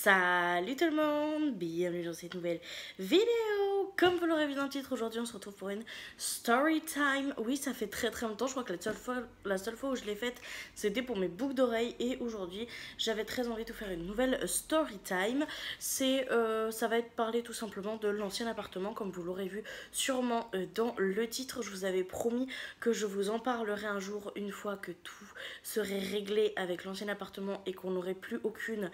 Salut tout le monde, bienvenue dans cette nouvelle vidéo. Comme vous l'aurez vu dans le titre, aujourd'hui on se retrouve pour une story time. Oui, ça fait très longtemps, je crois que la seule fois où je l'ai faite, c'était pour mes boucles d'oreilles. Et aujourd'hui, j'avais très envie de vous faire une nouvelle story time. Ça va être parler tout simplement de l'ancien appartement, comme vous l'aurez vu sûrement dans le titre. Je vous avais promis que je vous en parlerai un jour, une fois que tout serait réglé avec l'ancien appartement et qu'on n'aurait plus aucune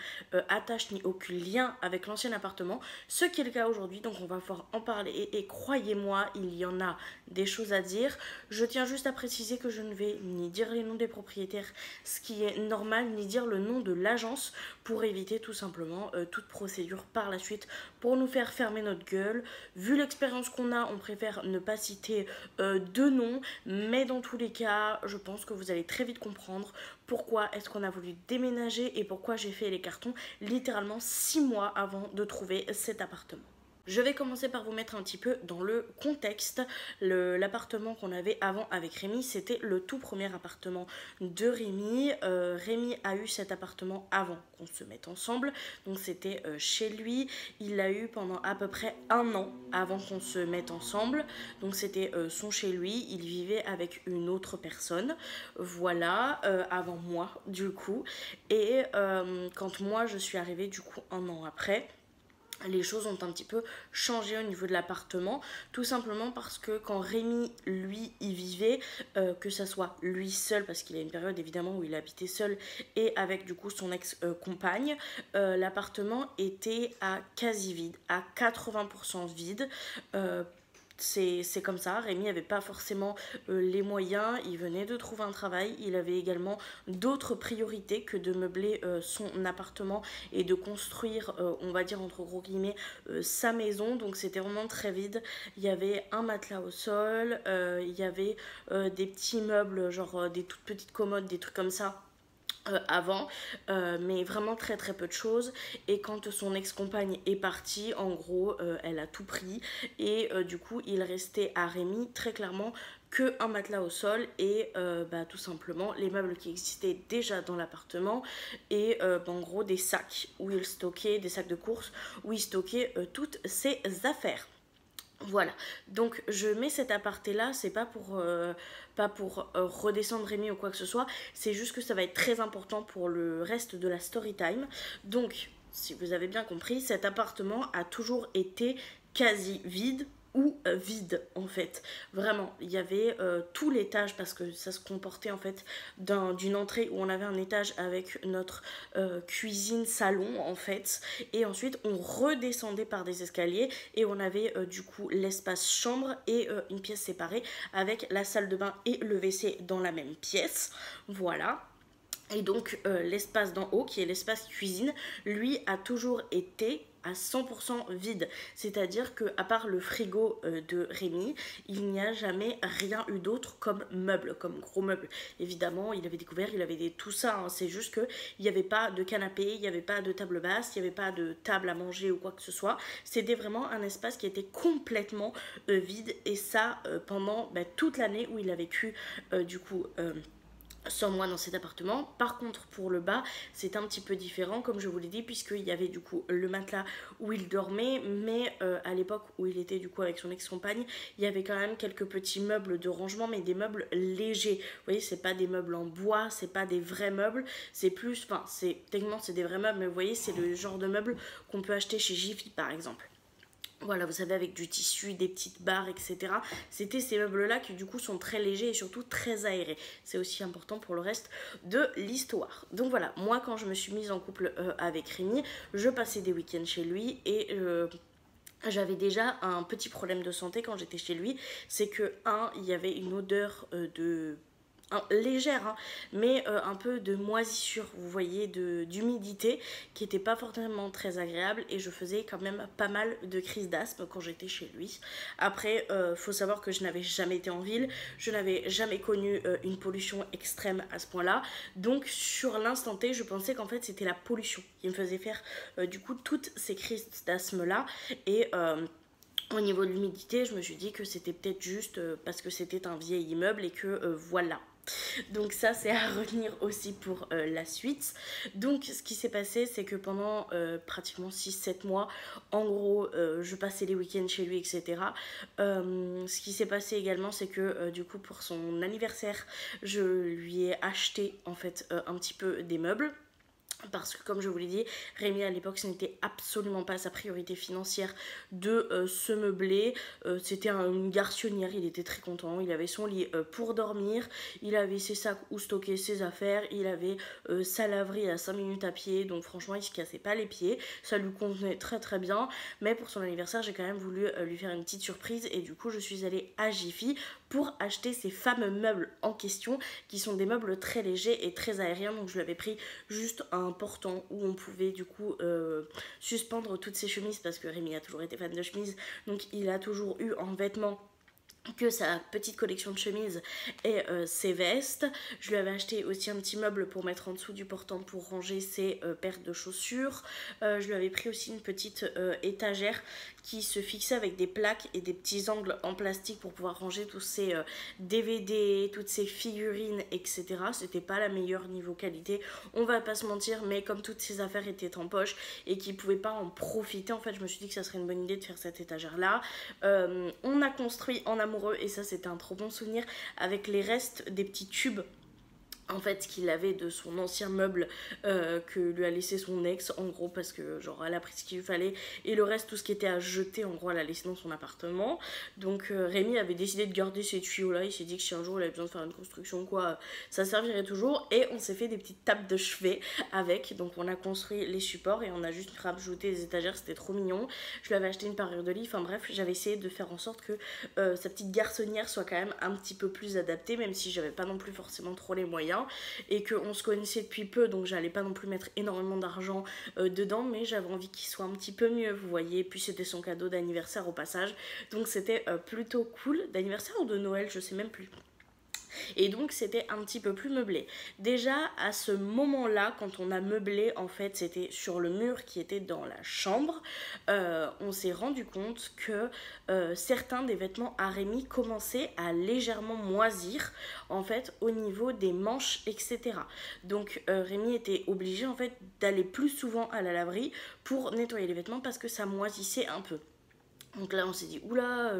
attache ni aucun lien avec l'ancien appartement, ce qui est le cas aujourd'hui. Donc on va pouvoir en parler et croyez-moi, il y en a des choses à dire. Je tiens juste à préciser que je ne vais ni dire les noms des propriétaires, ce qui est normal, ni dire le nom de l'agence, pour éviter tout simplement toute procédure par la suite pour nous faire fermer notre gueule. Vu l'expérience qu'on a, on préfère ne pas citer de noms, mais dans tous les cas, je pense que vous allez très vite comprendre pourquoi est-ce qu'on a voulu déménager et pourquoi j'ai fait les cartons littéralement 6 mois avant de trouver cet appartement. Je vais commencer par vous mettre un petit peu dans le contexte. L'appartement qu'on avait avant avec Rémi, c'était le tout premier appartement de Rémi. Rémi a eu cet appartement avant qu'on se mette ensemble, donc c'était chez lui. Il l'a eu pendant à peu près 1 an avant qu'on se mette ensemble, donc c'était son chez lui. Il vivait avec une autre personne, voilà, avant moi du coup. Et quand moi je suis arrivée du coup 1 an après, les choses ont un petit peu changé au niveau de l'appartement, tout simplement parce que quand Rémi, lui, y vivait, que ça soit lui seul, parce qu'il y a une période évidemment où il habitait seul, et avec du coup son ex-compagne, l'appartement était à quasi vide, à 80% vide. C'est comme ça, Rémi n'avait pas forcément les moyens, il venait de trouver un travail, il avait également d'autres priorités que de meubler son appartement et de construire, on va dire entre gros guillemets, sa maison. Donc c'était vraiment très vide. Il y avait un matelas au sol, il y avait des petits meubles, genre des toutes petites commodes, des trucs comme ça. Avant, mais vraiment très peu de choses. Et quand son ex-compagne est partie, en gros, elle a tout pris. Et du coup, il restait à Rémi très clairement que un matelas au sol et tout simplement les meubles qui existaient déjà dans l'appartement. Et en gros, des sacs où il stockait, des sacs de courses où il stockait toutes ses affaires. Voilà, donc je mets cet aparté là, c'est pas pour redescendre Rémi ou quoi que ce soit, c'est juste que ça va être très important pour le reste de la story time. Donc, si vous avez bien compris, cet appartement a toujours été quasi vide ou vide en fait. Vraiment, il y avait tout l'étage, parce que ça se comportait en fait d'une entrée où on avait un étage avec notre cuisine salon en fait, et ensuite on redescendait par des escaliers et on avait du coup l'espace chambre et une pièce séparée avec la salle de bain et le WC dans la même pièce. Voilà. Et donc l'espace d'en haut, qui est l'espace cuisine, lui a toujours été à 100% vide. C'est-à-dire qu'à part le frigo de Rémi, il n'y a jamais rien eu d'autre comme meuble, comme gros meuble. Évidemment, il avait découvert, il avait tout ça, hein. C'est juste qu'il n'y avait pas de canapé, il n'y avait pas de table basse, il n'y avait pas de table à manger ou quoi que ce soit. C'était vraiment un espace qui était complètement vide, et ça pendant toute l'année où il a vécu du coup sans moi dans cet appartement. Par contre, pour le bas, c'est un petit peu différent, comme je vous l'ai dit, puisqu'il y avait du coup le matelas où il dormait, mais à l'époque où il était du coup avec son ex-compagne, il y avait quand même quelques petits meubles de rangement, mais des meubles légers. Vous voyez, c'est pas des meubles en bois, c'est pas des vrais meubles, c'est plus, enfin, techniquement c'est des vrais meubles, mais vous voyez, c'est le genre de meubles qu'on peut acheter chez Jiffy par exemple. Voilà, vous savez, avec du tissu, des petites barres, etc. C'était ces meubles-là qui du coup sont très légers et surtout très aérés. C'est aussi important pour le reste de l'histoire. Donc voilà, moi quand je me suis mise en couple avec Rémi, je passais des week-ends chez lui et j'avais déjà un petit problème de santé quand j'étais chez lui. C'est que, il y avait une odeur légère, hein, mais un peu de moisissure, vous voyez, d'humidité, qui n'était pas forcément très agréable, et je faisais quand même pas mal de crises d'asthme quand j'étais chez lui. Après, faut savoir que je n'avais jamais été en ville, je n'avais jamais connu une pollution extrême à ce point-là, donc sur l'instant T, je pensais qu'en fait c'était la pollution qui me faisait faire du coup toutes ces crises d'asthme là, et au niveau de l'humidité, je me suis dit que c'était peut-être juste parce que c'était un vieil immeuble et que voilà. Donc ça c'est à retenir aussi pour la suite. Donc ce qui s'est passé c'est que pendant pratiquement 6-7 mois, en gros je passais les week-ends chez lui, etc. Ce qui s'est passé également c'est que du coup pour son anniversaire je lui ai acheté en fait un petit peu des meubles. Parce que comme je vous l'ai dit, Rémi à l'époque ce n'était absolument pas sa priorité financière de se meubler. C'était une garçonnière, il était très content, il avait son lit pour dormir, il avait ses sacs où stocker ses affaires, il avait sa laverie à 5 minutes à pied, donc franchement il se cassait pas les pieds, ça lui convenait très très bien. Mais pour son anniversaire j'ai quand même voulu lui faire une petite surprise et du coup je suis allée à Jiffy pour acheter ces fameux meubles en question qui sont des meubles très légers et très aériens. Donc je lui avais pris juste un portant où on pouvait du coup suspendre toutes ses chemises parce que Rémi a toujours été fan de chemises, donc il a toujours eu en vêtements que sa petite collection de chemises et ses vestes. Je lui avais acheté aussi un petit meuble pour mettre en dessous du portant pour ranger ses paires de chaussures. Je lui avais pris aussi une petite étagère qui se fixait avec des plaques et des petits angles en plastique pour pouvoir ranger tous ses DVD, toutes ses figurines, etc. C'était pas la meilleure niveau qualité, on va pas se mentir, mais comme toutes ses affaires étaient en poche et qu'il pouvait pas en profiter, en fait je me suis dit que ça serait une bonne idée de faire cette étagère là. On a construit en amoureux et ça c'était un trop bon souvenir avec les restes des petits tubes en fait qu'il avait de son ancien meuble que lui a laissé son ex en gros, parce que genre elle a pris ce qu'il lui fallait et le reste, tout ce qui était à jeter en gros elle a laissé dans son appartement. Donc Rémi avait décidé de garder ces tuyaux là, il s'est dit que si un jour il avait besoin de faire une construction quoi, ça servirait toujours. Et on s'est fait des petites tables de chevet avec, donc on a construit les supports et on a juste rajouté des étagères, c'était trop mignon. Je lui avais acheté une parure de lit, enfin bref j'avais essayé de faire en sorte que sa petite garçonnière soit quand même un petit peu plus adaptée, même si j'avais pas non plus forcément trop les moyens et qu'on se connaissait depuis peu, donc j'allais pas non plus mettre énormément d'argent dedans, mais j'avais envie qu'il soit un petit peu mieux, vous voyez. Puis c'était son cadeau d'anniversaire au passage, donc c'était plutôt cool. D'anniversaire ou de Noël, je sais même plus. Et donc c'était un petit peu plus meublé. Déjà à ce moment-là, quand on a meublé, en fait c'était sur le mur qui était dans la chambre, on s'est rendu compte que certains des vêtements à Rémi commençaient à légèrement moisir en fait au niveau des manches, etc. Donc Rémi était obligé en fait d'aller plus souvent à la laverie pour nettoyer les vêtements parce que ça moisissait un peu. Donc là on s'est dit oula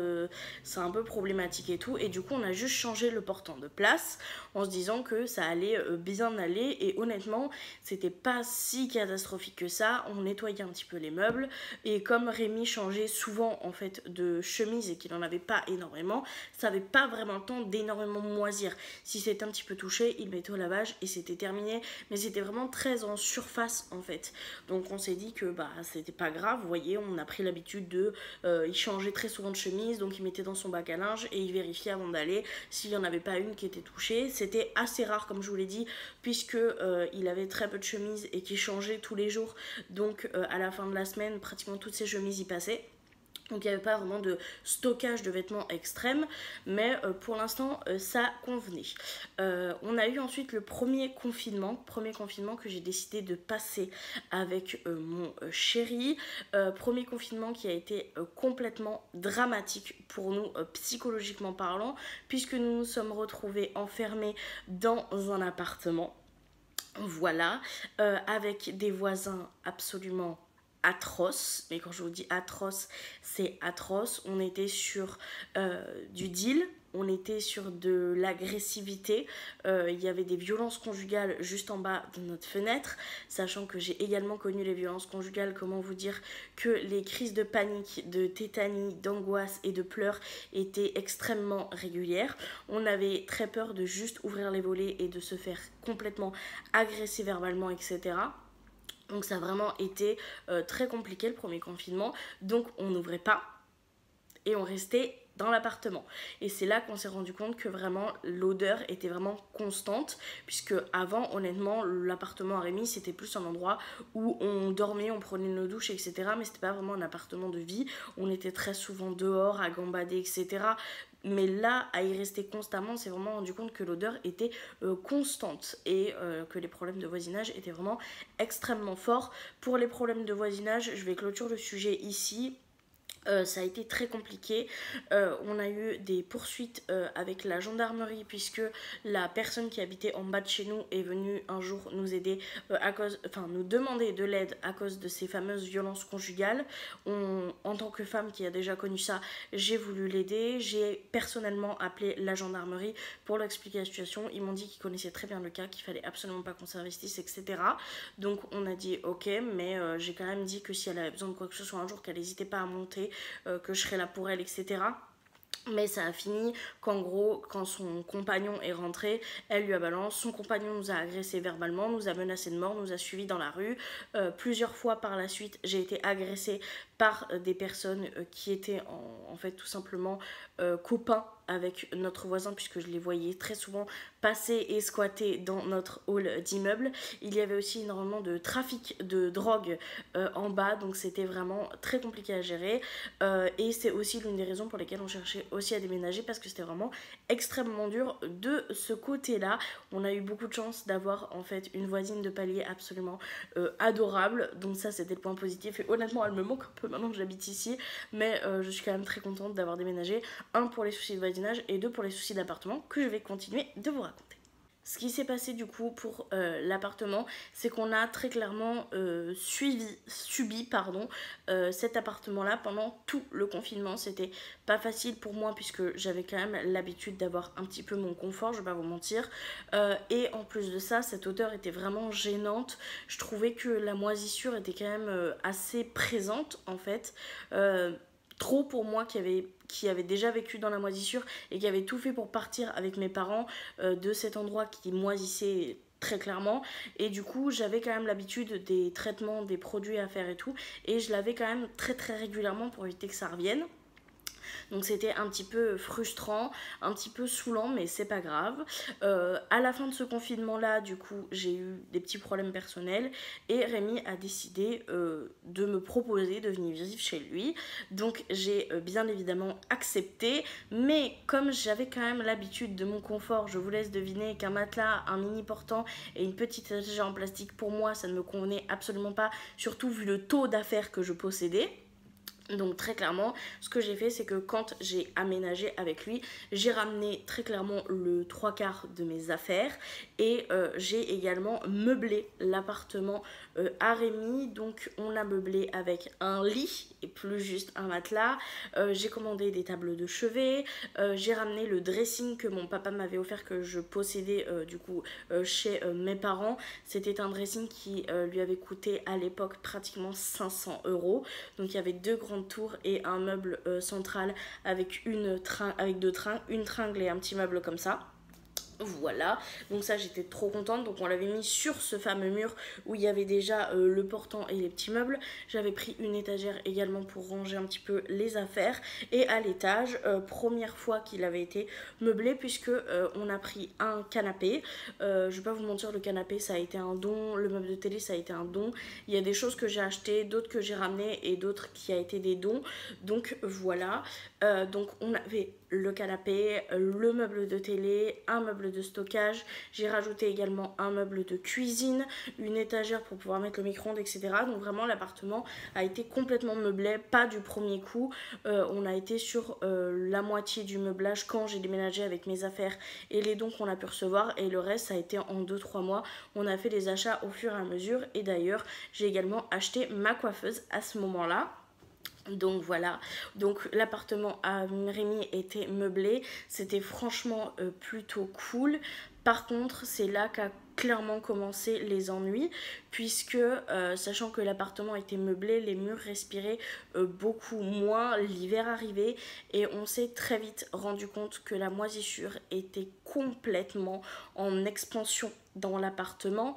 c'est un peu problématique et tout, et du coup on a juste changé le portant de place en se disant que ça allait bien aller. Et honnêtement c'était pas si catastrophique que ça, on nettoyait un petit peu les meubles et comme Rémi changeait souvent en fait de chemise et qu'il en avait pas énormément, ça avait pas vraiment le temps d'énormément moisir. Si c'était un petit peu touché, il mettait au lavage et c'était terminé, mais c'était vraiment très en surface en fait. Donc on s'est dit que bah c'était pas grave, vous voyez, on a pris l'habitude de il changeait très souvent de chemise, donc il mettait dans son bac à linge et il vérifiait avant d'aller s'il n'y en avait pas une qui était touchée. C'était assez rare comme je vous l'ai dit, puisque il avait très peu de chemises et qu'il changeait tous les jours, donc à la fin de la semaine pratiquement toutes ses chemises y passaient. Donc il n'y avait pas vraiment de stockage de vêtements extrême, mais pour l'instant ça convenait. On a eu ensuite le premier confinement que j'ai décidé de passer avec mon chéri. Premier confinement qui a été complètement dramatique pour nous psychologiquement parlant, puisque nous nous sommes retrouvés enfermés dans un appartement. Voilà, avec des voisins absolument atroce, mais quand je vous dis atroce, c'est atroce. On était sur du deal, on était sur de l'agressivité, il y avait des violences conjugales juste en bas de notre fenêtre, sachant que j'ai également connu les violences conjugales. Comment vous dire que les crises de panique, de tétanie, d'angoisse et de pleurs étaient extrêmement régulières. On avait très peur de juste ouvrir les volets et de se faire complètement agresser verbalement, etc. Donc ça a vraiment été très compliqué le premier confinement. Donc on n'ouvrait pas et on restait dans l'appartement. Et c'est là qu'on s'est rendu compte que vraiment l'odeur était vraiment constante, puisque avant honnêtement l'appartement à Rémi c'était plus un endroit où on dormait, on prenait nos douches, etc. Mais c'était pas vraiment un appartement de vie, on était très souvent dehors à gambader, etc. Mais là, à y rester constamment, on s'est vraiment rendu compte que l'odeur était constante et que les problèmes de voisinage étaient vraiment extrêmement forts. Pour les problèmes de voisinage, je vais clôturer le sujet ici. Ça a été très compliqué. On a eu des poursuites avec la gendarmerie puisque la personne qui habitait en bas de chez nous est venue un jour nous aider nous demander de l'aide à cause de ces fameuses violences conjugales. En tant que femme qui a déjà connu ça, j'ai voulu l'aider. J'ai personnellement appelé la gendarmerie pour leur expliquer la situation. Ils m'ont dit qu'ils connaissaient très bien le cas, qu'il fallait absolument pas qu'on s'investisse, etc. Donc on a dit ok, mais j'ai quand même dit que si elle avait besoin de quoi que ce soit un jour, qu'elle n'hésitait pas à monter, que je serais là pour elle, etc. Mais ça a fini qu'en gros, quand son compagnon est rentré, elle lui a balancé. Son compagnon nous a agressés verbalement, nous a menacés de mort, nous a suivis dans la rue. Plusieurs fois par la suite, j'ai été agressée par des personnes qui étaient en fait tout simplement copains avec notre voisin, puisque je les voyais très souvent passer et squatter dans notre hall d'immeuble. Il y avait aussi énormément de trafic de drogue en bas, donc c'était vraiment très compliqué à gérer. Et c'est aussi l'une des raisons pour lesquelles on cherchait aussi à déménager, parce que c'était vraiment extrêmement dur de ce côté-là. On a eu beaucoup de chance d'avoir en fait une voisine de palier absolument adorable, donc ça c'était le point positif, et honnêtement elle me manque un peu maintenant que j'habite ici, mais je suis quand même très contente d'avoir déménagé, un pour les soucis de voisinage et deux pour les soucis d'appartement que je vais continuer de vous raconter. Ce qui s'est passé du coup pour l'appartement, c'est qu'on a très clairement subi cet appartement-là pendant tout le confinement. C'était pas facile pour moi puisque j'avais quand même l'habitude d'avoir un petit peu mon confort, je vais pas vous mentir. Et en plus de ça, cette odeur était vraiment gênante. Je trouvais que la moisissure était quand même assez présente en fait. Trop pour moi qui avait déjà vécu dans la moisissure et qui avait tout fait pour partir avec mes parents de cet endroit qui moisissait très clairement, et du coup j'avais quand même l'habitude des traitements, des produits à faire et tout, et je l'avais quand même très très régulièrement pour éviter que ça revienne. Donc c'était un petit peu frustrant, un petit peu saoulant, mais c'est pas grave. À la fin de ce confinement-là, du coup, j'ai eu des petits problèmes personnels et Rémi a décidé de me proposer de venir vivre chez lui. Donc j'ai bien évidemment accepté, mais comme j'avais quand même l'habitude de mon confort, je vous laisse deviner qu'un matelas, un mini portant et une petite étagère en plastique, pour moi, ça ne me convenait absolument pas, surtout vu le taux d'affaires que je possédais. Donc très clairement, ce que j'ai fait, c'est que quand j'ai aménagé avec lui, j'ai ramené très clairement le 3/4 de mes affaires, et j'ai également meublé l'appartement à Rémi. Donc on l'a meublé avec un lit et plus juste un matelas. J'ai commandé des tables de chevet, j'ai ramené le dressing que mon papa m'avait offert, que je possédais chez mes parents. C'était un dressing qui lui avait coûté à l'époque pratiquement 500 euros. Donc il y avait deux grandes tours et un meuble central avec une tringle et un petit meuble comme ça. Voilà, donc ça j'étais trop contente. Donc on l'avait mis sur ce fameux mur où il y avait déjà le portant et les petits meubles. J'avais pris une étagère également pour ranger un petit peu les affaires. Et à l'étage, première fois qu'il avait été meublé, puisque on a pris un canapé. Je vais pas vous mentir, le canapé ça a été un don, le meuble de télé ça a été un don. Il y a des choses que j'ai achetées, d'autres que j'ai ramenées et d'autres qui a été des dons. Donc voilà, donc on avait le canapé, le meuble de télé, un meuble de stockage. J'ai rajouté également un meuble de cuisine, une étagère pour pouvoir mettre le micro-ondes, etc. Donc vraiment l'appartement a été complètement meublé, pas du premier coup. On a été sur la moitié du meublage quand j'ai déménagé avec mes affaires et les dons qu'on a pu recevoir, et le reste ça a été en 2-3 mois. On a fait les achats au fur et à mesure, et d'ailleurs j'ai également acheté ma coiffeuse à ce moment-là. Donc voilà, donc l'appartement à Rémi était meublé, c'était franchement plutôt cool. Par contre, c'est là qu'a clairement commencé les ennuis, puisque sachant que l'appartement était meublé, les murs respiraient beaucoup moins, l'hiver arrivait, et on s'est très vite rendu compte que la moisissure était complètement en expansion dans l'appartement.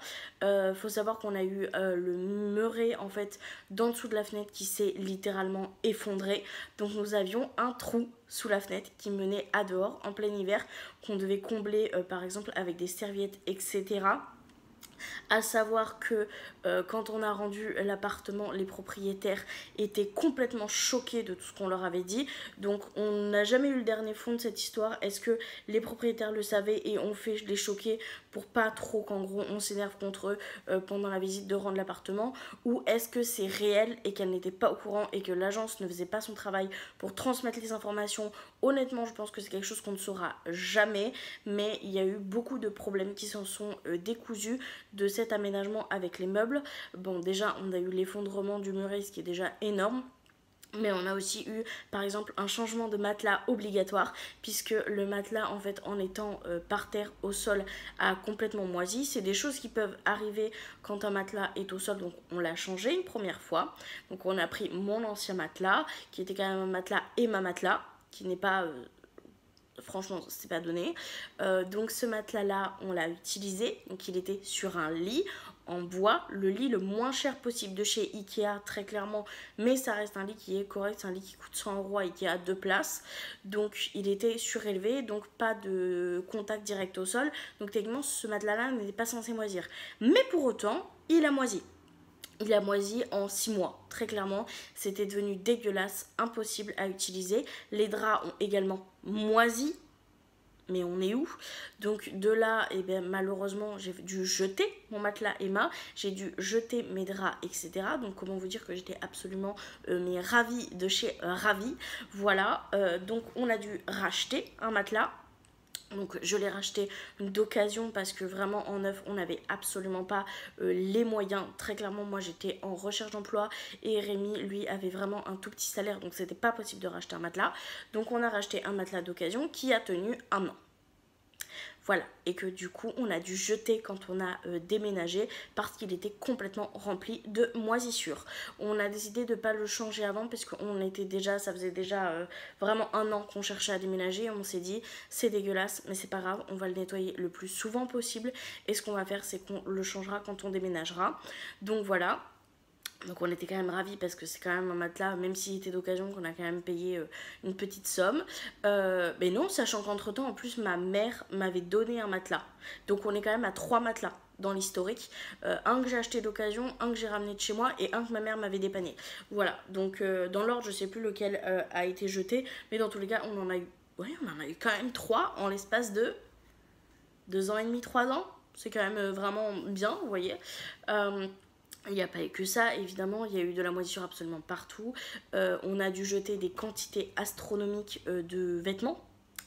Faut savoir qu'on a eu le muret en fait d'en dessous de la fenêtre qui s'est littéralement effondré. Donc nous avions un trou sous la fenêtre qui menait à dehors en plein hiver, qu'on devait combler par exemple avec des serviettes, etc. À savoir que quand on a rendu l'appartement, les propriétaires étaient complètement choqués de tout ce qu'on leur avait dit. Donc on n'a jamais eu le dernier fond de cette histoire. Est-ce que les propriétaires le savaient et ont fait les choquer pour pas trop qu'en gros on s'énerve contre eux pendant la visite de rendre l'appartement, ou est-ce que c'est réel et qu'elle n'était pas au courant et que l'agence ne faisait pas son travail pour transmettre les informations? Honnêtement, je pense que c'est quelque chose qu'on ne saura jamais, mais il y a eu beaucoup de problèmes qui s'en sont décousus de cet aménagement avec les meubles. Bon, déjà on a eu l'effondrement du muret, ce qui est déjà énorme. Mais on a aussi eu par exemple un changement de matelas obligatoire, puisque le matelas en fait en étant par terre au sol a complètement moisi. C'est des choses qui peuvent arriver quand un matelas est au sol, donc on l'a changé une première fois. Donc on a pris mon ancien matelas qui était quand même un matelas et ma matelas qui n'est pas franchement c'est pas donné. Donc ce matelas là on l'a utilisé, donc il était sur un lit en bois, le lit le moins cher possible de chez Ikea très clairement, mais ça reste un lit qui est correct, c'est un lit qui coûte 100 € à Ikea 2 places, donc il était surélevé, donc pas de contact direct au sol, donc techniquement ce matelas là n'était pas censé moisir, mais pour autant il a moisi. Il a moisi en 6 mois, très clairement, c'était devenu dégueulasse, impossible à utiliser. Les draps ont également moisi, mais on est où? Donc de là, eh bien, malheureusement, j'ai dû jeter mon matelas Emma, j'ai dû jeter mes draps, etc. Donc comment vous dire que j'étais absolument mais ravie de chez ravie. Voilà, donc on a dû racheter un matelas. Donc je l'ai racheté d'occasion parce que vraiment en neuf on n'avait absolument pas les moyens. Très clairement moi j'étais en recherche d'emploi et Rémi lui avait vraiment un tout petit salaire, donc c'était pas possible de racheter un matelas. Donc on a racheté un matelas d'occasion qui a tenu 1 an. Voilà, et que du coup on a dû jeter quand on a déménagé parce qu'il était complètement rempli de moisissures. On a décidé de ne pas le changer avant parce qu'on était déjà, ça faisait déjà vraiment 1 an qu'on cherchait à déménager. On s'est dit c'est dégueulasse mais c'est pas grave, on va le nettoyer le plus souvent possible et ce qu'on va faire c'est qu'on le changera quand on déménagera. Donc voilà. Donc on était quand même ravis parce que c'est quand même un matelas, même s'il était d'occasion, qu'on a quand même payé une petite somme. Mais non, sachant qu'entre temps, en plus, ma mère m'avait donné un matelas. Donc on est quand même à 3 matelas dans l'historique. Un que j'ai acheté d'occasion, un que j'ai ramené de chez moi et un que ma mère m'avait dépanné. Voilà, donc dans l'ordre, je sais plus lequel a été jeté. Mais dans tous les cas, on en a eu quand même 3 en l'espace de 2 ans et demi, 3 ans. C'est quand même vraiment bien, vous voyez. Il n'y a pas eu que ça, évidemment, il y a eu de la moisissure absolument partout. On a dû jeter des quantités astronomiques de vêtements.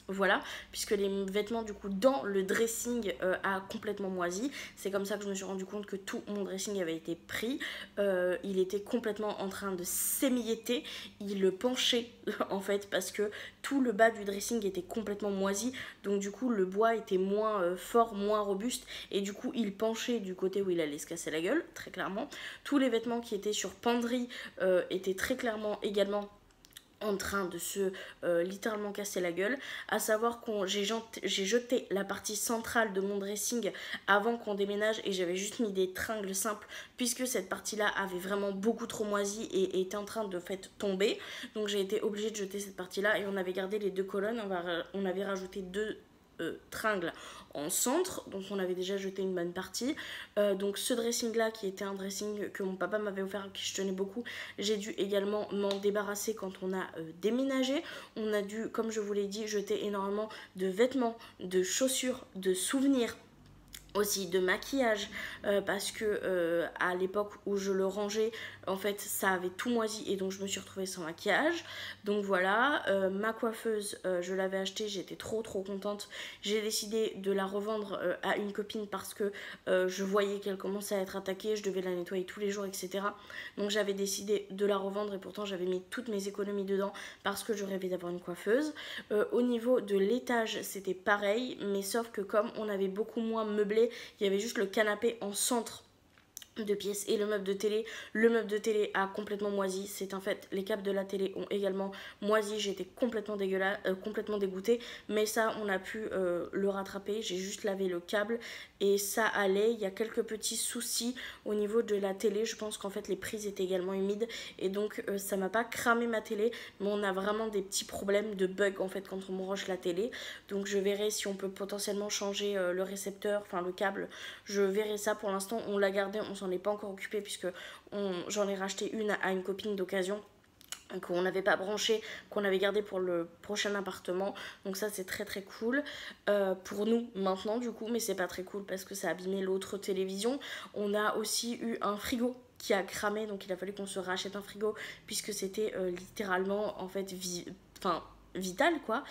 Voilà, puisque les vêtements du coup dans le dressing a complètement moisi. C'est comme ça que je me suis rendu compte que tout mon dressing avait été pris. Il était complètement en train de s'émietter. Il penchait en fait parce que tout le bas du dressing était complètement moisi. Donc du coup le bois était moins fort, moins robuste. Et du coup il penchait du côté où il allait se casser la gueule, très clairement. Tous les vêtements qui étaient sur penderie étaient très clairement également en train de se littéralement casser la gueule. À savoir que j'ai jeté la partie centrale de mon dressing avant qu'on déménage et j'avais juste mis des tringles simples puisque cette partie là avait vraiment beaucoup trop moisi et était en train de fait tomber. Donc j'ai été obligée de jeter cette partie là et on avait gardé les 2 colonnes. On avait rajouté 2 tringles en centre, donc on avait déjà jeté une bonne partie. Donc ce dressing là qui était un dressing que mon papa m'avait offert, qui je tenais beaucoup, j'ai dû également m'en débarrasser quand on a déménagé. On a dû, comme je vous l'ai dit, jeter énormément de vêtements, de chaussures, de souvenirs, aussi de maquillage, parce que à l'époque où je le rangeais en fait ça avait tout moisi et donc je me suis retrouvée sans maquillage. Donc voilà, ma coiffeuse je l'avais achetée, j'étais trop contente. J'ai décidé de la revendre à une copine parce que je voyais qu'elle commençait à être attaquée, je devais la nettoyer tous les jours, etc. Donc j'avais décidé de la revendre et pourtant j'avais mis toutes mes économies dedans parce que je rêvais d'avoir une coiffeuse. Au niveau de l'étage c'était pareil, mais sauf que comme on avait beaucoup moins meublé, il y avait juste le canapé en centre de pièces et le meuble de télé a complètement moisi, c'est un fait, les câbles de la télé ont également moisi, j'étais complètement complètement dégoûtée, mais ça on a pu le rattraper, j'ai juste lavé le câble et ça allait. Il y a quelques petits soucis au niveau de la télé, je pense qu'en fait les prises étaient également humides et donc ça m'a pas cramé ma télé, mais on a vraiment des petits problèmes de bug en fait quand on branche la télé, donc je verrai si on peut potentiellement changer le récepteur, enfin le câble, je verrai ça. Pour l'instant on l'a gardé, on s'en est pas encore occupé puisque j'en ai racheté une à une copine d'occasion qu'on n'avait pas branché, qu'on avait gardé pour le prochain appartement, donc ça c'est très très cool pour nous maintenant du coup, mais c'est pas très cool parce que ça a abîmé l'autre télévision. On a aussi eu un frigo qui a cramé, donc il a fallu qu'on se rachète un frigo puisque c'était littéralement en fait vital quoi.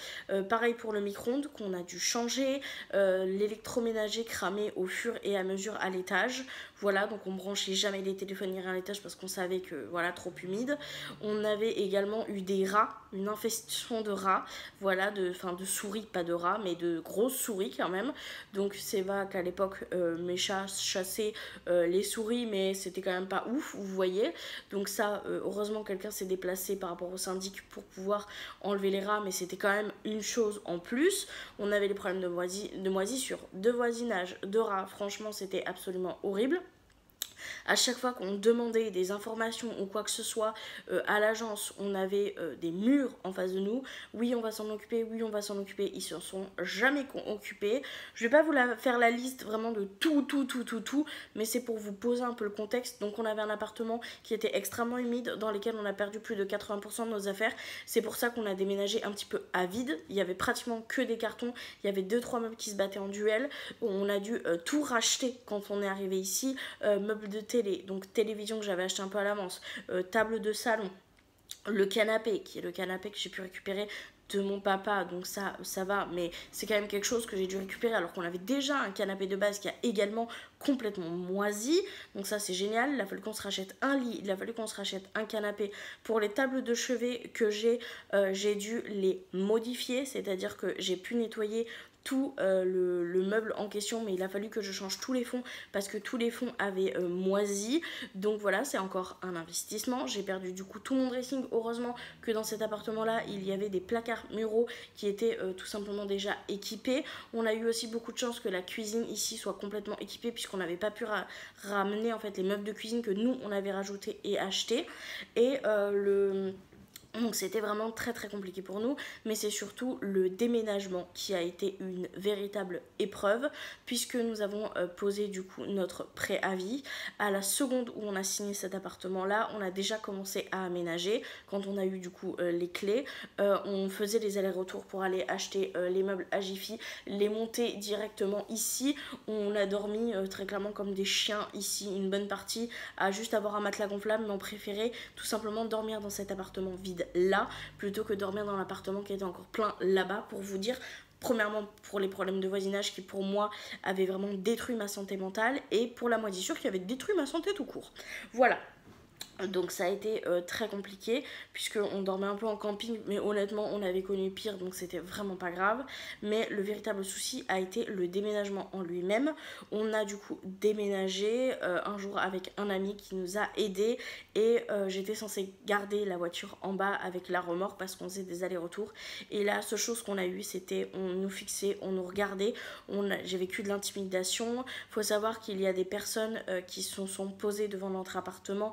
Pareil pour le micro-ondes qu'on a dû changer, l'électroménager cramé au fur et à mesure à l'étage. Voilà, donc on branchait jamais les téléphones à l'étage parce qu'on savait que voilà, trop humide. On avait également eu des rats, une infestation de rats, voilà, de souris, pas de rats, mais de grosses souris quand même. Donc c'est vrai qu'à l'époque mes chats chassaient les souris, mais c'était quand même pas ouf, vous voyez. Donc ça, heureusement quelqu'un s'est déplacé par rapport au syndic pour pouvoir enlever les rats, mais c'était quand même une chose en plus. On avait les problèmes de moisissure, de voisinage, de rats, franchement c'était absolument horrible. À chaque fois qu'on demandait des informations ou quoi que ce soit à l'agence, on avait des murs en face de nous. Oui, on va s'en occuper, oui, on va s'en occuper. Ils se sont jamais occupés. Je vais pas vous faire la liste vraiment de tout, mais c'est pour vous poser un peu le contexte. Donc on avait un appartement qui était extrêmement humide, dans lequel on a perdu plus de 80% de nos affaires. C'est pour ça qu'on a déménagé un petit peu à vide. Il y avait pratiquement que des cartons. Il y avait 2-3 meubles qui se battaient en duel. On a dû tout racheter quand on est arrivé ici. Meubles de télé, donc télévision que j'avais acheté un peu à l'avance, table de salon, le canapé, qui est le canapé que j'ai pu récupérer de mon papa, donc ça va, mais c'est quand même quelque chose que j'ai dû récupérer alors qu'on avait déjà un canapé de base qui a également complètement moisi, donc ça c'est génial. Il a fallu qu'on se rachète un lit, il a fallu qu'on se rachète un canapé. Pour les tables de chevet que j'ai dû les modifier, c'est-à-dire que j'ai pu nettoyer tout le meuble en question, mais il a fallu que je change tous les fonds parce que tous les fonds avaient moisi. Donc voilà, c'est encore un investissement. J'ai perdu du coup tout mon dressing. Heureusement que dans cet appartement là il y avait des placards muraux qui étaient tout simplement déjà équipés. On a eu aussi beaucoup de chance que la cuisine ici soit complètement équipée puisqu'on n'avait pas pu ramener en fait les meubles de cuisine que nous on avait rajouté et acheté. Et donc c'était vraiment très très compliqué pour nous, mais c'est surtout le déménagement qui a été une véritable épreuve puisque nous avons posé du coup notre préavis. À la seconde où on a signé cet appartement là, on a déjà commencé à aménager. Quand on a eu du coup les clés, on faisait les allers-retours pour aller acheter les meubles à Jiffy, les monter directement ici. On a dormi très clairement comme des chiens ici une bonne partie, à juste avoir un matelas gonflable, mais on préférait tout simplement dormir dans cet appartement vide là plutôt que dormir dans l'appartement qui était encore plein là-bas. Pour vous dire, premièrement pour les problèmes de voisinage qui pour moi avaient vraiment détruit ma santé mentale, et pour la moisissure qui avait détruit ma santé tout court. Voilà. Donc ça a été très compliqué puisqu'on dormait un peu en camping, mais honnêtement on avait connu pire, donc c'était vraiment pas grave. Mais le véritable souci a été le déménagement en lui-même. On a du coup déménagé un jour avec un ami qui nous a aidés, et j'étais censée garder la voiture en bas avec la remorque parce qu'on faisait des allers-retours. Et la seule chose qu'on a eu, c'était on nous fixait, on nous regardait, j'ai vécu de l'intimidation. Faut savoir qu'il y a des personnes qui se sont posées devant notre appartement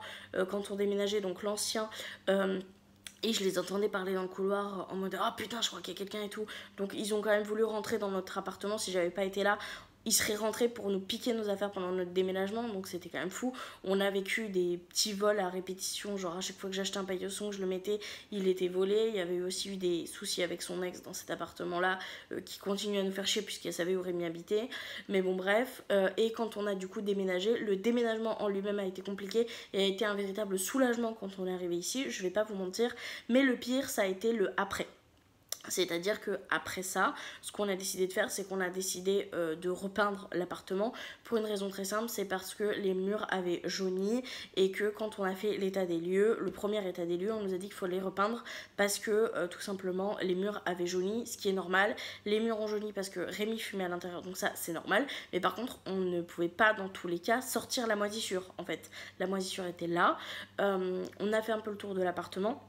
quand on déménageait, donc l'ancien, et je les entendais parler dans le couloir en mode ah putain je crois qu'il y a quelqu'un et tout. Donc ils ont quand même voulu rentrer dans notre appartement. Si j'avais pas été là, ils seraient rentrés pour nous piquer nos affaires pendant notre déménagement, donc c'était quand même fou. On a vécu des petits vols à répétition, genre à chaque fois que j'achetais un paillasson, je le mettais, il était volé. Il y avait aussi eu des soucis avec son ex dans cet appartement-là, qui continue à nous faire chier puisqu'elle savait où Rémi habitait. Mais bon bref, et quand on a du coup déménagé, le déménagement en lui-même a été compliqué et a été un véritable soulagement quand on est arrivé ici, je vais pas vous mentir. Mais le pire, ça a été le après. C'est-à-dire qu'après ça, ce qu'on a décidé de faire, c'est qu'on a décidé de repeindre l'appartement pour une raison très simple, c'est parce que les murs avaient jauni et que quand on a fait l'état des lieux, le premier état des lieux, on nous a dit qu'il faut les repeindre parce que tout simplement les murs avaient jauni, ce qui est normal. Les murs ont jauni parce que Rémi fumait à l'intérieur, donc ça c'est normal. Mais par contre, on ne pouvait pas dans tous les cas sortir la moisissure en fait. La moisissure était là. On a fait un peu le tour de l'appartement.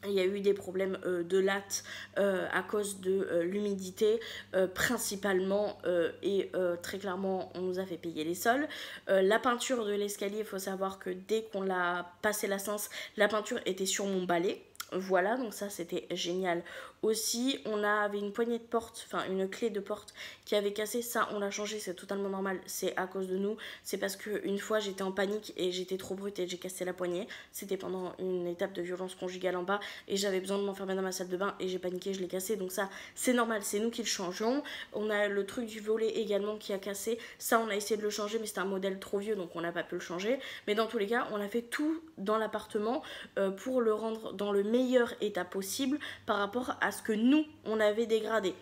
Il y a eu des problèmes de latte à cause de l'humidité principalement et très clairement on nous a fait payer les sols. La peinture de l'escalier, il faut savoir que dès qu'on l'a passé la cince, la peinture était sur mon balai. Voilà, donc ça c'était génial. Aussi, on avait une poignée de porte, enfin une clé de porte qui avait cassé. Ça, on l'a changé, c'est totalement normal. C'est à cause de nous. C'est parce qu'une fois, j'étais en panique et j'étais trop brute et j'ai cassé la poignée. C'était pendant une étape de violence conjugale en bas et j'avais besoin de m'enfermer dans ma salle de bain et j'ai paniqué, je l'ai cassé. Donc ça, c'est normal, c'est nous qui le changeons. On a le truc du volet également qui a cassé. Ça, on a essayé de le changer, mais c'était un modèle trop vieux, donc on n'a pas pu le changer. Mais dans tous les cas, on a fait tout dans l'appartement pour le rendre dans le meilleur état possible par rapport à ce que nous, on avait dégradé.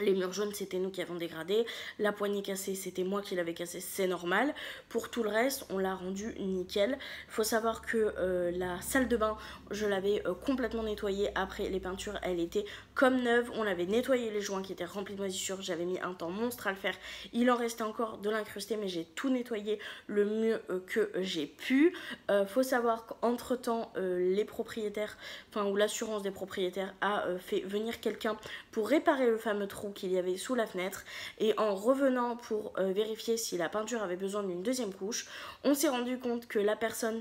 Les murs jaunes, c'était nous qui avons dégradé. La poignée cassée, c'était moi qui l'avais cassée, c'est normal. Pour tout le reste, on l'a rendu nickel. Il faut savoir que la salle de bain, je l'avais complètement nettoyée après les peintures. Elle était comme neuve. On avait nettoyé les joints qui étaient remplis de moisissure. J'avais mis un temps monstre à le faire. Il en restait encore de l'incrusté, mais j'ai tout nettoyé le mieux que j'ai pu. Faut savoir qu'entre temps, les propriétaires, enfin, ou l'assurance des propriétaires a fait venir quelqu'un pour réparer le fameux trou qu'il y avait sous la fenêtre et en revenant pour vérifier si la peinture avait besoin d'une deuxième couche, on s'est rendu compte que la personne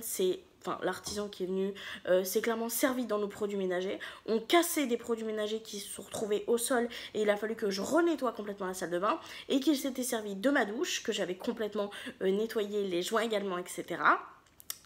enfin l'artisan qui est venu s'est clairement servi dans nos produits ménagers. On cassait des produits ménagers qui se sont retrouvés au sol et il a fallu que je renettoie complètement la salle de bain et qu'il s'était servi de ma douche que j'avais complètement nettoyé les joints également, etc.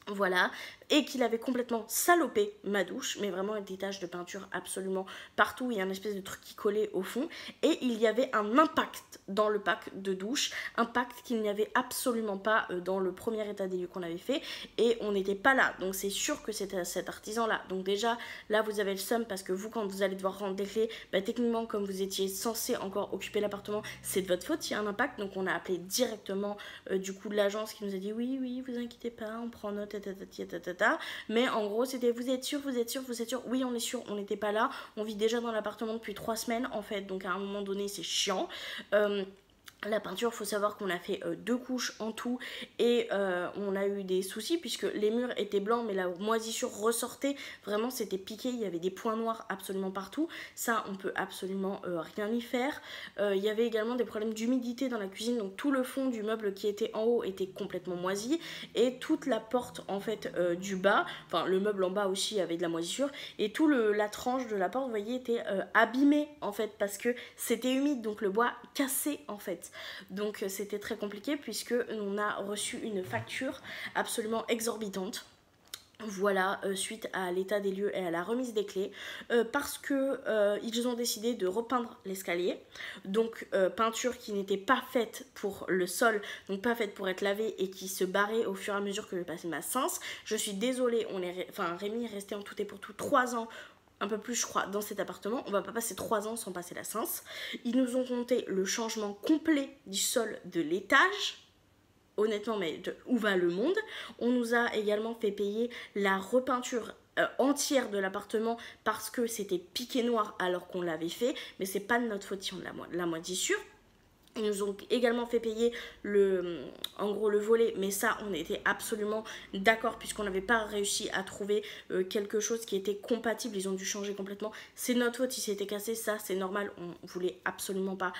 Voilà, et qu'il avait complètement salopé ma douche, mais vraiment avec des taches de peinture absolument partout, il y a une espèce de truc qui collait au fond, et il y avait un impact dans le pack de douche, impact qu'il n'y avait absolument pas dans le premier état des lieux qu'on avait fait, et on n'était pas là, donc c'est sûr que c'était cet artisan-là. Donc déjà, là vous avez le seum, parce que vous, quand vous allez devoir rendre les clés, bah, techniquement, comme vous étiez censé encore occuper l'appartement, c'est de votre faute, il y a un impact, donc on a appelé directement du coup l'agence qui nous a dit oui, vous inquiétez pas, on prend note, mais en gros c'était vous êtes sûr, oui on est sûr, on n'était pas là, on vit déjà dans l'appartement depuis 3 semaines en fait, donc à un moment donné c'est chiant. La peinture, il faut savoir qu'on a fait 2 couches en tout et on a eu des soucis puisque les murs étaient blancs mais la moisissure ressortait, vraiment c'était piqué, il y avait des points noirs absolument partout, ça on peut absolument rien y faire. Il y avait également des problèmes d'humidité dans la cuisine, donc tout le fond du meuble qui était en haut était complètement moisi et toute la porte en fait du bas, enfin le meuble en bas aussi avait de la moisissure et tout la tranche de la porte, vous voyez, était abîmée en fait parce que c'était humide, donc le bois cassait en fait. Donc c'était très compliqué puisque on a reçu une facture absolument exorbitante. Voilà, suite à l'état des lieux et à la remise des clés, parce que ils ont décidé de repeindre l'escalier, donc peinture qui n'était pas faite pour le sol, donc pas faite pour être lavée et qui se barrait au fur et à mesure que je passais ma cince. Je suis désolée, Rémi est resté en tout et pour tout 3 ans, un peu plus je crois, dans cet appartement. On va pas passer 3 ans sans passer la cince. Ils nous ont compté le changement complet du sol de l'étage. Honnêtement, mais où va le monde? On nous a également fait payer la repeinture entière de l'appartement parce que c'était piqué noir alors qu'on l'avait fait, mais c'est pas de notre faute si on la moisissure. Ils nous ont également fait payer en gros le volet, mais ça on était absolument d'accord puisqu'on n'avait pas réussi à trouver quelque chose qui était compatible. Ils ont dû changer complètement. C'est notre faute, il s'était cassé, ça c'est normal. On voulait absolument pas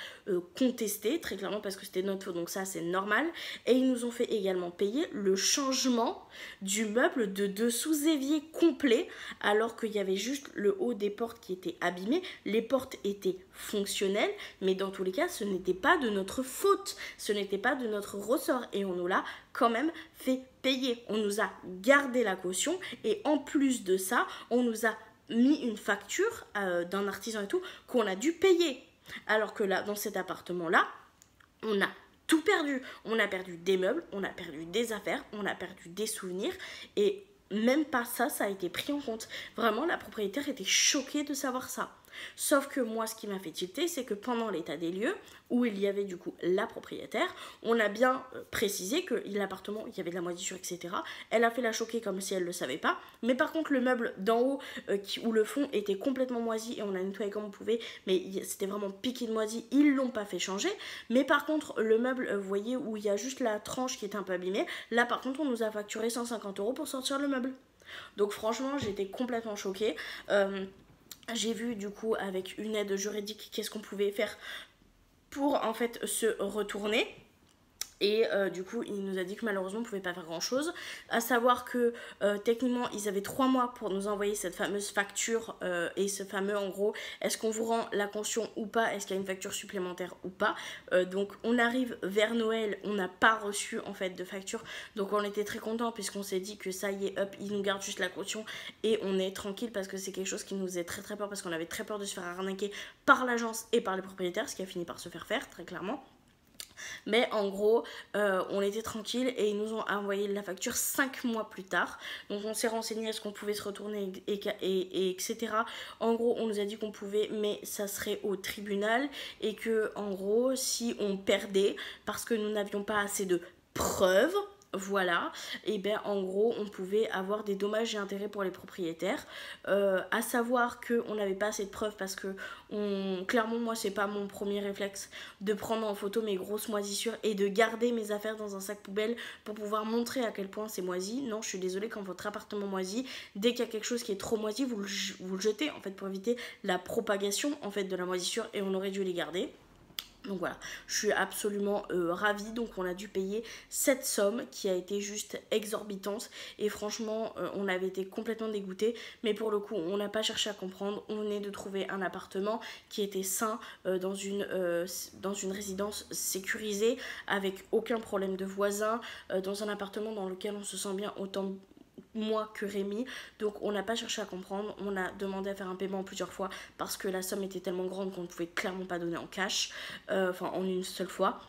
contester très clairement parce que c'était notre faute, donc ça c'est normal. Et ils nous ont fait également payer le changement du meuble de dessous évier complet alors qu'il y avait juste le haut des portes qui était abîmé. Les portes étaient fonctionnelles, mais dans tous les cas ce n'était pas de notre faute, ce n'était pas de notre ressort et on nous l'a quand même fait payer. On nous a gardé la caution et en plus de ça, on nous a mis une facture d'un artisan et tout qu'on a dû payer. Alors que là, dans cet appartement-là, on a tout perdu. On a perdu des meubles, on a perdu des affaires, on a perdu des souvenirs et même pas ça, ça a été pris en compte. Vraiment, la propriétaire était choquée de savoir ça. Sauf que moi, ce qui m'a fait tilter, c'est que pendant l'état des lieux, où il y avait du coup la propriétaire, on a bien précisé que l'appartement, il y avait de la moisissure, etc. Elle a fait la choquer comme si elle ne le savait pas. Mais par contre, le meuble d'en haut, où le fond était complètement moisi, et on a nettoyé comme on pouvait, mais c'était vraiment piqué de moisi, ils l'ont pas fait changer. Mais par contre, le meuble, vous voyez, où il y a juste la tranche qui est un peu abîmée, là par contre, on nous a facturé 150 € pour sortir le meuble. Donc franchement, j'étais complètement choquée. J'ai vu du coup avec une aide juridique qu'est-ce qu'on pouvait faire pour en fait se retourner. Et du coup, il nous a dit que malheureusement, on ne pouvait pas faire grand-chose. À savoir que techniquement, ils avaient 3 mois pour nous envoyer cette fameuse facture et ce fameux, en gros, est-ce qu'on vous rend la caution ou pas? Est-ce qu'il y a une facture supplémentaire ou pas? Donc, on arrive vers Noël, on n'a pas reçu en fait de facture. Donc, on était très contents puisqu'on s'est dit que ça y est, hop, ils nous gardent juste la caution et on est tranquille parce que c'est quelque chose qui nous faisait très très peur parce qu'on avait très peur de se faire arnaquer par l'agence et par les propriétaires, ce qui a fini par se faire très clairement. Mais en gros, on était tranquille et ils nous ont envoyé la facture 5 mois plus tard. Donc on s'est renseigné, est-ce qu'on pouvait se retourner et etc. En gros, on nous a dit qu'on pouvait, mais ça serait au tribunal. Et que en gros, si on perdait, parce que nous n'avions pas assez de preuves, voilà, et bien en gros on pouvait avoir des dommages et intérêts pour les propriétaires, à savoir qu'on n'avait pas assez de preuves parce que clairement moi c'est pas mon premier réflexe de prendre en photo mes grosses moisissures et de garder mes affaires dans un sac poubelle pour pouvoir montrer à quel point c'est moisi. Non, je suis désolée, quand votre appartement moisit, dès qu'il y a quelque chose qui est trop moisi, vous le jetez en fait pour éviter la propagation en fait de la moisissure et on aurait dû les garder. Donc voilà, je suis absolument ravie. Donc on a dû payer cette somme qui a été juste exorbitante. Et franchement, on avait été complètement dégoûtés. Mais pour le coup, on n'a pas cherché à comprendre. On venait de trouver un appartement qui était sain dans une résidence sécurisée, avec aucun problème de voisins, dans un appartement dans lequel on se sent bien autant moi que Rémi. Donc on n'a pas cherché à comprendre, on a demandé à faire un paiement plusieurs fois parce que la somme était tellement grande qu'on ne pouvait clairement pas donner en cash, enfin en une seule fois.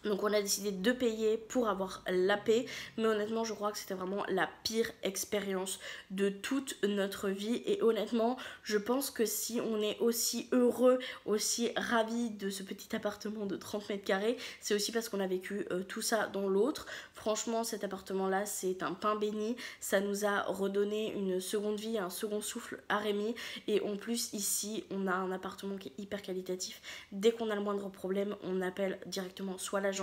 Donc on a décidé de payer pour avoir la paix, mais honnêtement je crois que c'était vraiment la pire expérience de toute notre vie. Et honnêtement je pense que si on est aussi heureux, aussi ravis de ce petit appartement de 30 mètres carrés, c'est aussi parce qu'on a vécu tout ça dans l'autre. Franchement cet appartement là c'est un pain béni, ça nous a redonné une seconde vie, un second souffle à Rémi. Et en plus ici on a un appartement qui est hyper qualitatif. Dès qu'on a le moindre problème on appelle directement soit l'agence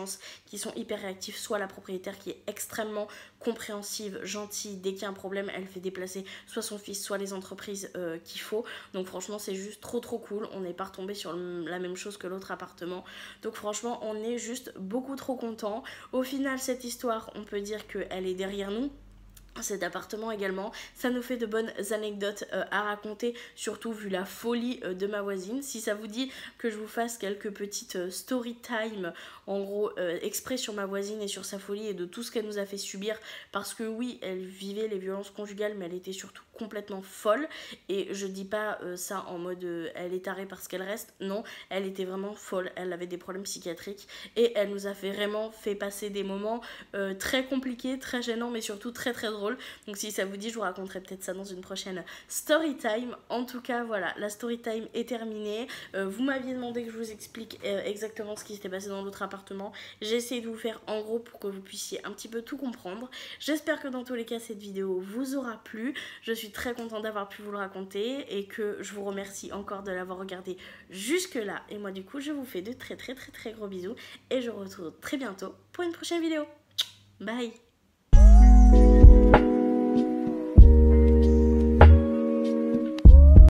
qui sont hyper réactifs, soit la propriétaire qui est extrêmement compréhensive, gentille. Dès qu'il y a un problème elle fait déplacer soit son fils soit les entreprises qu'il faut. Donc franchement c'est juste trop cool. On n'est pas retombé sur la même chose que l'autre appartement. Donc franchement on est juste beaucoup trop contents. Au final cette histoire on peut dire qu'elle est derrière nous, cet appartement également. Ça nous fait de bonnes anecdotes à raconter, surtout vu la folie de ma voisine. Si ça vous dit que je vous fasse quelques petites story time, en gros exprès sur ma voisine et sur sa folie et de tout ce qu'elle nous a fait subir, parce que oui elle vivait les violences conjugales mais elle était surtout complètement folle. Et je dis pas ça en mode elle est tarée parce qu'elle reste, non, elle était vraiment folle, elle avait des problèmes psychiatriques et elle nous a vraiment fait passer des moments très compliqués, très gênants, mais surtout très drôles. Donc si ça vous dit je vous raconterai peut-être ça dans une prochaine story time. En tout cas voilà, la story time est terminée. Vous m'aviez demandé que je vous explique exactement ce qui s'était passé dans l'autre appartement. J'ai essayé de vous faire en gros pour que vous puissiez un petit peu tout comprendre. J'espère que dans tous les cas cette vidéo vous aura plu. Je suis très contente d'avoir pu vous le raconter et que je vous remercie encore de l'avoir regardé jusque là. Et moi du coup je vous fais de très gros bisous et je vous retrouve très bientôt pour une prochaine vidéo. Bye.